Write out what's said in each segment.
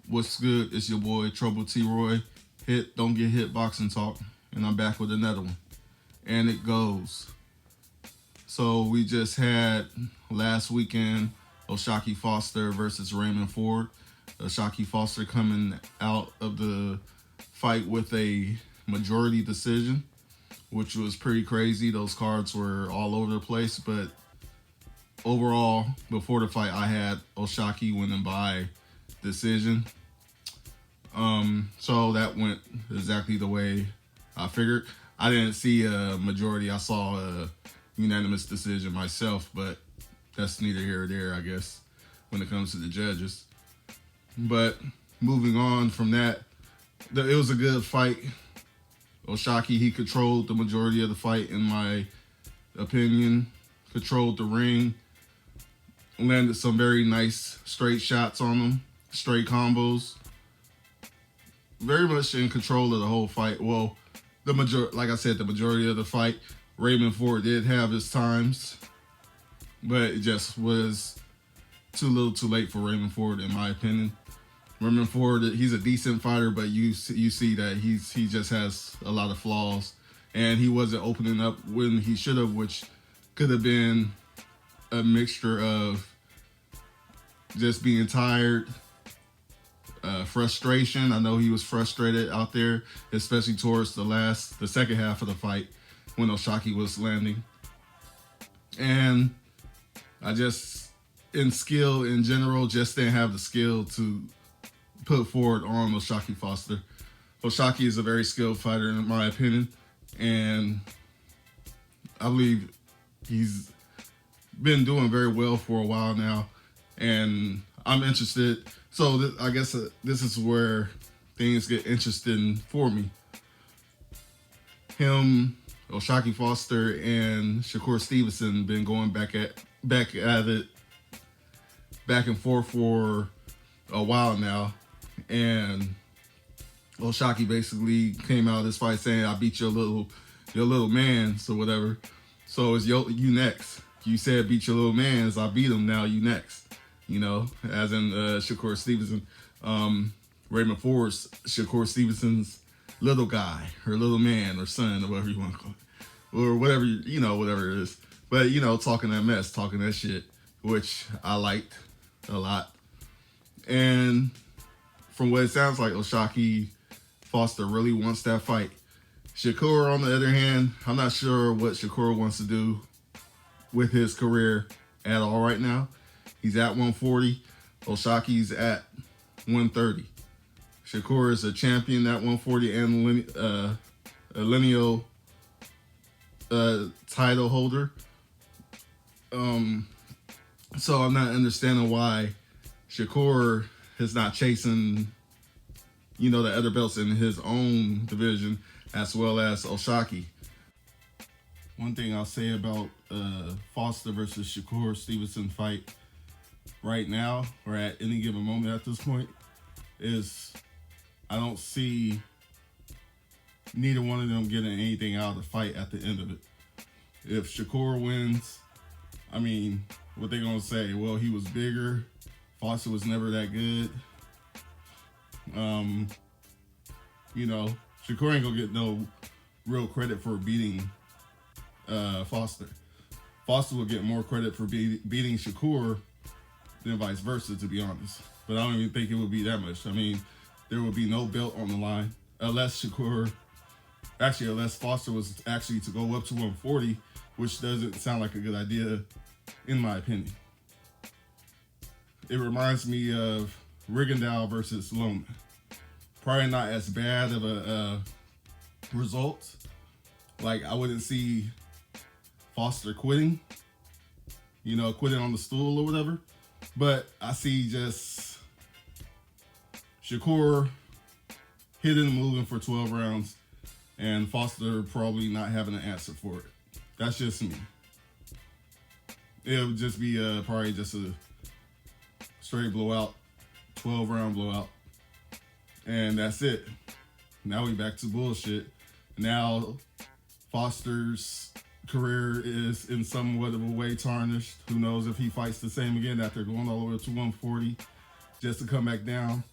What's good? It's your boy Trouble T Roy. Hit, don't get hit boxing talk, and I'm back with another one. And it goes. So we just had last weekend Oshaquie Foster versus Raymond Ford. Oshaquie Foster coming out of the fight with a majority decision, which was pretty crazy. Those cards were all over the place, but overall, before the fight, I had Oshaquie winning by decision. So that went exactly the way I figured. I didn't see a majority. I saw a unanimous decision myself, but that's neither here or there, I guess, when it comes to the judges. But moving on from that, it was a good fight. Oshaquie, he controlled the majority of the fight, in my opinion. Controlled the ring. Landed some very nice straight shots on him. Straight combos. Very much in control of the whole fight. Well, like I said, the majority of the fight, Raymond Ford did have his times, but it just was too little too late for Raymond Ford, in my opinion. Raymond Ford, he's a decent fighter, but you see that he just has a lot of flaws, and he wasn't opening up when he should have, which could have been a mixture of just being tired, frustration. I know he was frustrated out there, especially towards the second half of the fight when Oshaquie was landing. And I just, in skill in general, just didn't have the skill to put forward on Oshaquie Foster. Oshaquie is a very skilled fighter, in my opinion, and I believe he's been doing very well for a while now, and I'm interested. So I guess this is where things get interesting for me. Him, Oshaquie Foster, and Shakur Stevenson been going back at it, back and forth for a while now, and Oshaquie basically came out of this fight saying, "I beat your little mans," or whatever. So it's you next. You said beat your little mans. I beat him. Now you next. You know, as in Shakur Stevenson, Raymond Ford's Shakur Stevenson's little guy, or little man, or son, or whatever you want to call it, or whatever, whatever it is. But, talking that mess, talking that shit, which I liked a lot. And from what it sounds like, Oshaquie Foster really wants that fight. Shakur, on the other hand, I'm not sure what Shakur wants to do with his career at all right now. He's at 140. Oshaquie's at 130. Shakur is a champion at 140 and a lineal title holder. So I'm not understanding why Shakur is not chasing, the other belts in his own division, as well as Oshaquie. One thing I'll say about Foster versus Shakur Stevenson fight right now, or at any given moment at this point, is I don't see neither one of them getting anything out of the fight at the end of it. If Shakur wins, I mean, what they gonna say? Well, he was bigger. Foster was never that good. Shakur ain't gonna get no real credit for beating Foster. Foster will get more credit for beating Shakur than vice versa, to be honest. But I don't even think it would be that much. I mean, there would be no belt on the line unless Foster was actually to go up to 140, which doesn't sound like a good idea, in my opinion. It reminds me of Rigondeaux versus Loma. Probably not as bad of a result. Like, I wouldn't see Foster quitting, quit it on the stool or whatever. But I see just Shakur hitting and moving for 12 rounds and Foster probably not having an answer for it. That's just me. It would just be probably just a straight blowout, 12-round blowout. And that's it. Now we back to bullshit. Now Foster's career is in somewhat of a way tarnished. Who knows if he fights the same again after going all the way up to 140 just to come back down.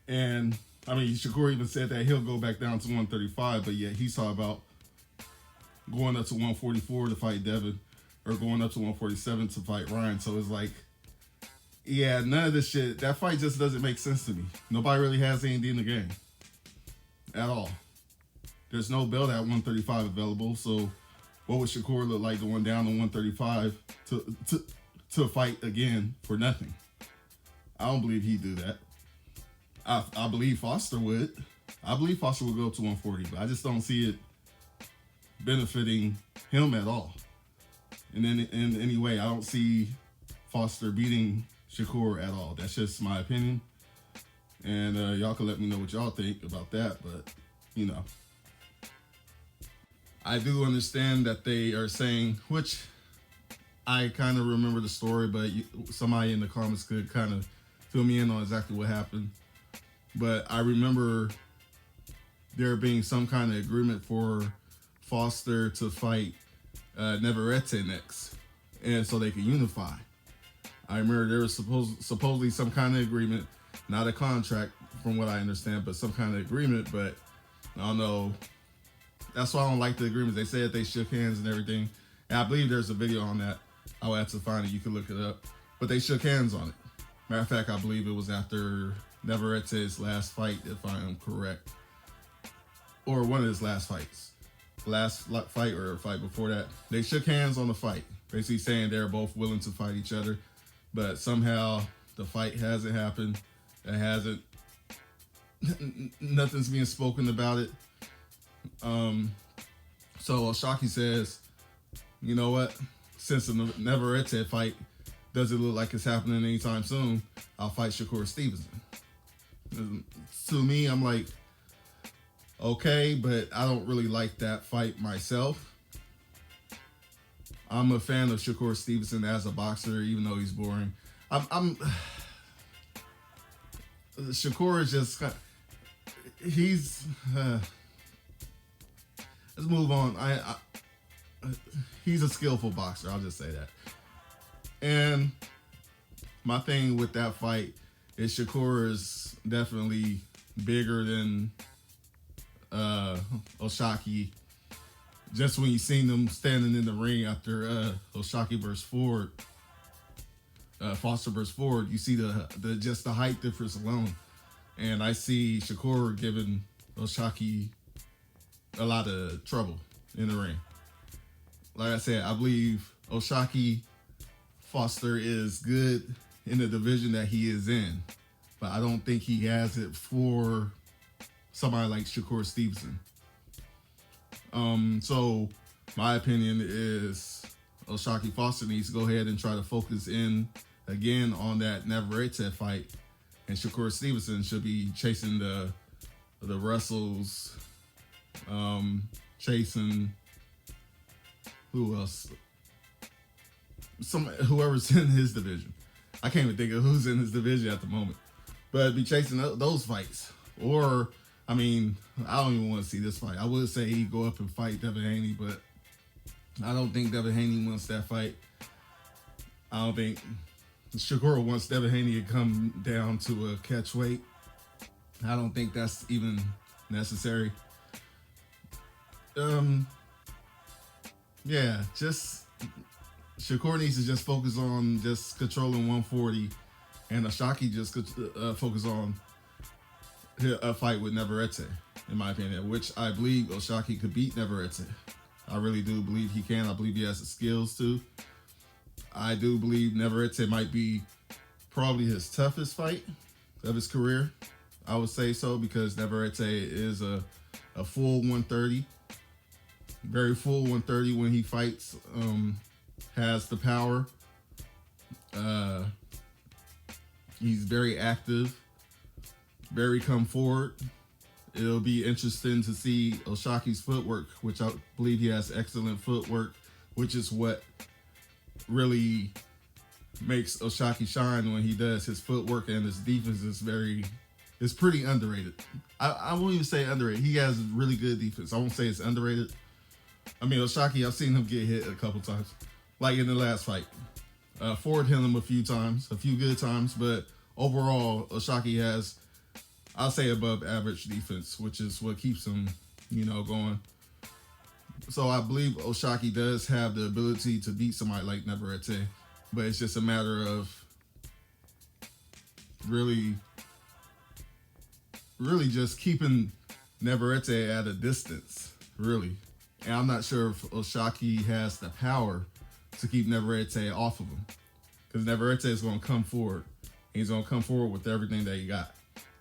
And I mean, Shakur even said that he'll go back down to 135, but yet he saw about going up to 144 to fight Devin or going up to 147 to fight Ryan. So it's like, yeah, none of this shit. That fight just doesn't make sense to me. Nobody really has anything in the game at all. There's no belt at 135 available. So what would Shakur look like going down to 135 to fight again for nothing? I don't believe he'd do that. I believe Foster would. I believe Foster would go up to 140, but I just don't see it benefiting him at all. And in any way, I don't see Foster beating Shakur at all. That's just my opinion. And y'all can let me know what y'all think about that. But, I do understand that they are saying, which I kind of remember the story, but somebody in the comments could kind of fill me in on exactly what happened. But I remember there being some kind of agreement for Foster to fight Navarrete next, and so they could unify. I remember there was supposedly some kind of agreement, not a contract from what I understand, but some kind of agreement. But I don't know. That's why I don't like the agreement. They said they shook hands and everything. And I believe there's a video on that. I'll have to find it. You can look it up. But they shook hands on it. Matter of fact, I believe it was after Navarrete's last fight, if I am correct. Or one of his last fights. Last fight or a fight before that. They shook hands on the fight. Basically saying they're both willing to fight each other. But somehow the fight hasn't happened. It hasn't. Nothing's being spoken about it. So Oshaquie says, you know what? Since the Navarrete fight doesn't look like it's happening anytime soon, I'll fight Shakur Stevenson. To me, I'm like, okay, but I don't really like that fight myself. I'm a fan of Shakur Stevenson as a boxer, even though he's boring. Shakur is just, he's, let's move on. He's a skillful boxer. I'll just say that. And my thing with that fight is Shakur is definitely bigger than Oshaquie. Just when you seen them standing in the ring after Oshaquie versus Ford, Foster versus Ford, you see the just the height difference alone. And I see Shakur giving Oshaquie a lot of trouble in the ring. Like I said, I believe Oshaquie Foster is good in the division that he is in, but I don't think he has it for somebody like Shakur Stevenson. So my opinion is Oshaquie Foster needs to go ahead and try to focus in again on that Navarrete fight, and Shakur Stevenson should be chasing the Russells, chasing who else? Whoever's in his division. I can't even think of who's in his division at the moment, but be chasing those fights. Or, I mean, I don't even want to see this fight. I would say he'd go up and fight Devin Haney, but I don't think Devin Haney wants that fight. I don't think Shakur wants Devin Haney to come down to a catch weight. I don't think that's even necessary. Yeah, just Shakur needs to just focus on just controlling 140, and Oshaquie just focus on a fight with Navarrete, in my opinion, which I believe Oshaquie could beat Navarrete. I really do believe he can. I believe he has the skills to. I do believe Navarrete might be probably his toughest fight of his career. I would say so, because Navarrete is a full 130. Very full 130 when he fights. Has the power. He's very active, very come forward. It'll be interesting to see Oshaquie's footwork, which I believe he has excellent footwork, which is what really makes Oshaquie shine when he does. His footwork and his defense is pretty underrated. I won't even say underrated. He has really good defense. I won't say it's underrated. I mean, Oshaquie, I've seen him get hit a couple times, like in the last fight. Ford hit him a few good times, but overall, Oshaquie has, I'll say, above average defense, which is what keeps him, going. So I believe Oshaquie does have the ability to beat somebody like Navarrete, but it's just a matter of really just keeping Navarrete at a distance, really. And I'm not sure if Oshaquie has the power to keep Navarrete off of him, because Navarrete is going to come forward. He's going to come forward with everything that he got.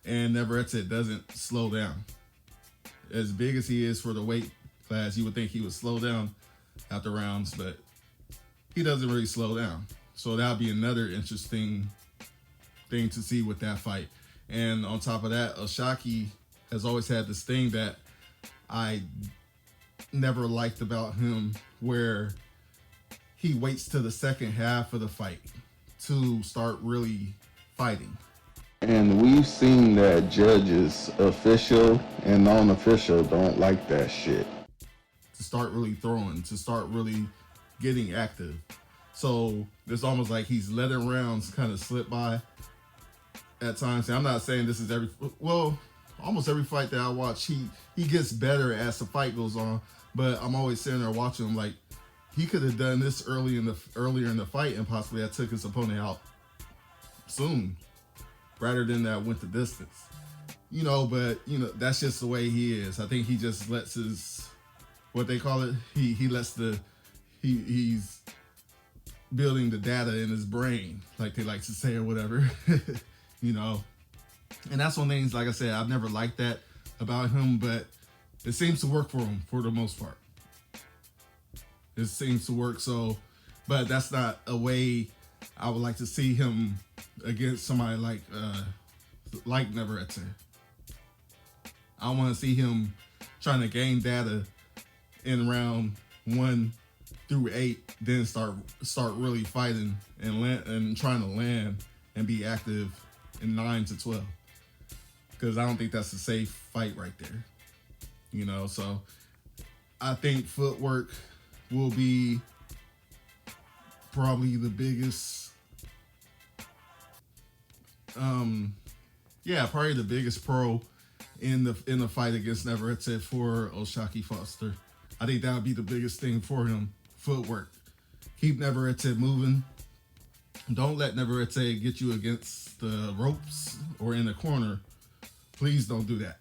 And Navarrete doesn't slow down. As big as he is for the weight class, you would think he would slow down after rounds, but he doesn't really slow down. So that'll be another interesting thing to see with that fight. And on top of that, Oshaquie has always had this thing that I never liked about him, where he waits to the second half of the fight to start really fighting. And we've seen that judges, official and non-official, don't like that shit. To start really throwing, to start really getting active. So it's almost like he's letting rounds kind of slip by at times. And I'm not saying this is almost every fight that I watch, he gets better as the fight goes on. But I'm always sitting there watching him like, he could have done this earlier in the fight and possibly had took his opponent out soon, rather than that went the distance. But that's just the way he is. I think he just lets his, what they call it, he lets he's building the data in his brain, like they like to say, or whatever. And that's one thing, like I said, I've never liked that about him, but it seems to work for him for the most part. It seems to work. So, but that's not a way I would like to see him against somebody like Navarrete. I want to see him trying to gain data in round 1 through 8, then start really fighting and trying to land and be active in 9 to 12. Because I don't think that's a safe fight right there. So I think footwork will be probably the biggest, probably the biggest pro in the fight against Navarrete for Oshaquie Foster. I think that would be the biggest thing for him, footwork. Keep Navarrete moving. Don't let Navarrete get you against the ropes or in the corner. Please don't do that.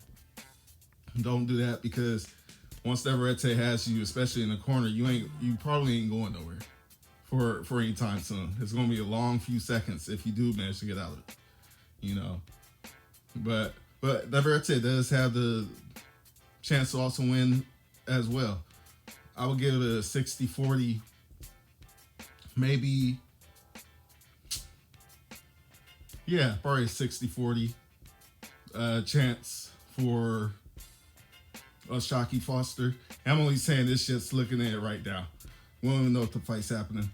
Don't do that, because once Navarrete has you, especially in the corner, you probably ain't going nowhere for any time soon. It's gonna be a long few seconds if you do manage to get out of it. But Navarrete does have the chance to also win as well. I would give it a 60-40, maybe. Yeah, probably a 60-40 chance for Oshaquie Foster. I'm only saying this just looking at it right now. We don't even know if the fight's happening.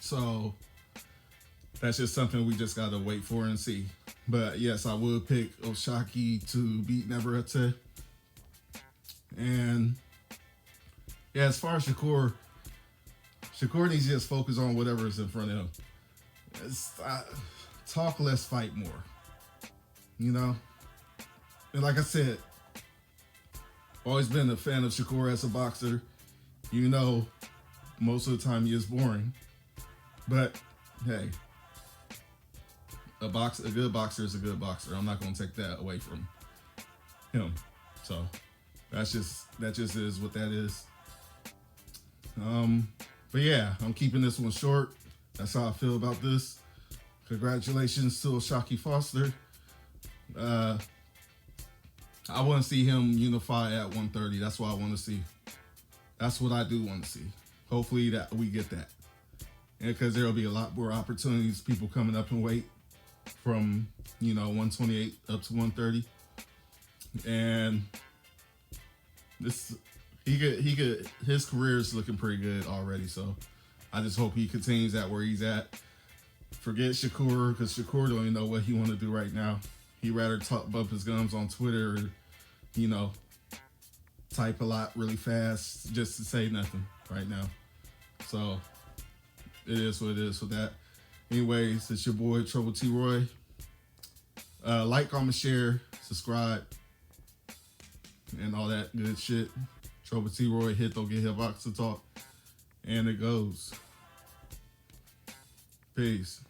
So that's just something we just gotta wait for and see. But yes, I would pick Oshaquie to beat Navarrete. And yeah, as far as Shakur needs to just focus on whatever is in front of him. Talk less, fight more. And like I said, always been a fan of Shakur as a boxer. Most of the time he is boring. But hey, a good boxer is a good boxer. I'm not gonna take that away from him. So that just is what that is. But yeah, I'm keeping this one short. That's how I feel about this. Congratulations to Oshaquie Foster. I want to see him unify at 130. That's what I want to see. That's what I do want to see. Hopefully that we get that. And because there'll be a lot more opportunities, people coming up in weight. from 128 up to 130, and this his career is looking pretty good already. So I just hope he continues at where he's at. Forget Shakur, because Shakur don't even know what he want to do right now. He rather bump his gums on Twitter or type a lot really fast just to say nothing right now. So it is what it is with that. Anyways, it's your boy Trouble T Roy. Like, comment, share, subscribe, and all that good shit. Trouble T Roy, hit, don't get hit, box to talk. And it goes. Peace.